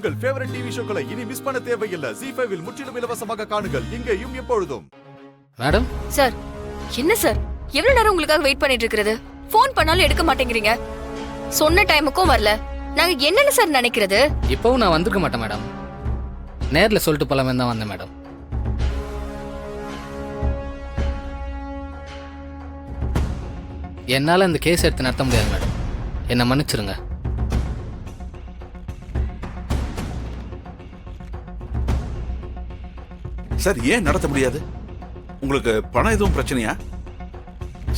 உங்கள் favourite TV ஷோக்களை இனி miss பண்ண தேவையில்லை. ZEE5 இல் முற்றிலும் இலவசமாக காணுங்கள். இங்கேயும் எப்பொழுதும். மேடம் சார், என்ன சார் எவ்வளவு நேரம் உங்களுக்காக வெயிட் பண்ணிட்டு இருக்கிறது? போன் பண்ணாலும் எடுக்க மாட்டேங்கிறீங்க. சொன்ன டைமுக்கும் வரல. நாங்க என்னன்னு சார் நினைக்கிறது? இப்பவும் நான் வந்திருக்க மாட்டேன் மேடம். நேர்ல சொல்லிட்டு போலாமே தான் வந்தேன் மேடம். என்னால இந்த கேஸ் எடுத்து நடத்த முடியாது மேடம். என்னை மன்னிச்சிருங்க. சார் ஏன் நடத்த முடியாது? உங்களுக்கு பணம் எதுவும் பிரச்சனையா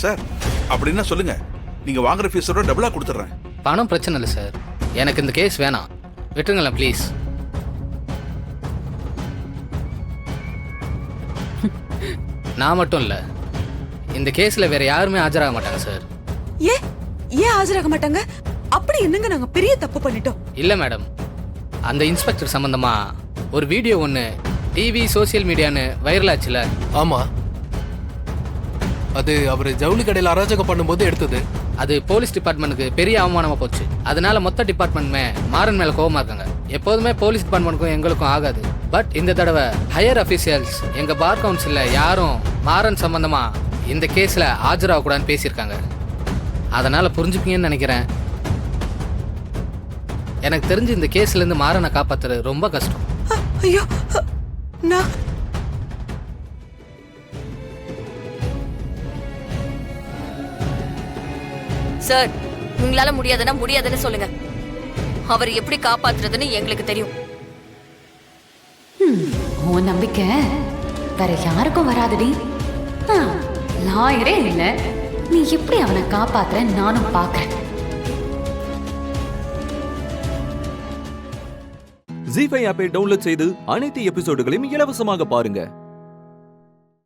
சார்? அப்படின்னா சொல்லுங்க, நீங்க வாங்குற ஃபீஸோட டபுளா கொடுத்துட்றேன். பணம் பிரச்சனை இல்லை சார், எனக்கு இந்த கேஸ் வேணாம். விட்டுருங்களேன் ப்ளீஸ். நான் மட்டும் இல்லை, இந்த கேஸில் வேற யாருமே ஆஜராக மாட்டாங்க சார். ஏன் ஆஜராக மாட்டாங்க? அப்படி என்னங்க நாங்க பெரிய தப்பு பண்ணிட்டோம்? இல்லை மேடம், அந்த இன்ஸ்பெக்டர் சம்பந்தமா ஒரு வீடியோ ஒன்று டிவி சோசியல் மீடியான்னு வைரல் ஆச்சுல? ஆமா, அது அவர் ஜவுளி கடையில் அராஜகம் பண்ணும்போது எடுத்தது. அது போலீஸ் டிபார்ட்மெண்ட்டுக்கு பெரிய அவமானமா போச்சு. அதனால மொத்த டிபார்ட்மெண்ட்டுமே மாறன் மேல கோவமா இருக்காங்க. எப்போதுமே போலீஸ் டிபார்ட்மெண்ட்டுக்கும் எங்களுக்கும் ஆகாது. பட் இந்த தடவை ஹையர் அபிஷியல்ஸ் எங்க பார் கவுன்சில்ல யாரும் மாறன் சம்பந்தமா இந்த கேஸ்ல ஆஜராக கூடாதுன்னு பேசியிருக்காங்க. அதனால புரிஞ்சுப்பீங்கன்னு நினைக்கிறேன். எனக்கு தெரிஞ்சு இந்த கேஸ்ல இருந்து மாறனை காப்பாத்துறது ரொம்ப கஷ்டம். ஐயோ, நான் சார், உங்களால முடியாதுன்னா முடியாதுன்னு சொல்லுங்க. அவர் எப்படி காப்பாத்துறதுன்னு எங்களுக்கு தெரியும். உன் நம்பிக்கை வேற யாருக்கும் வராதடி. லாயரே இல்ல, நீ எப்படி அவனை காப்பாத்துற நானும் பாக்குறேன். ZEE5 ஆப்பை டவுன்லோட் செய்து அனைத்து எபிசோடுகளையும் இலவசமாக பாருங்க.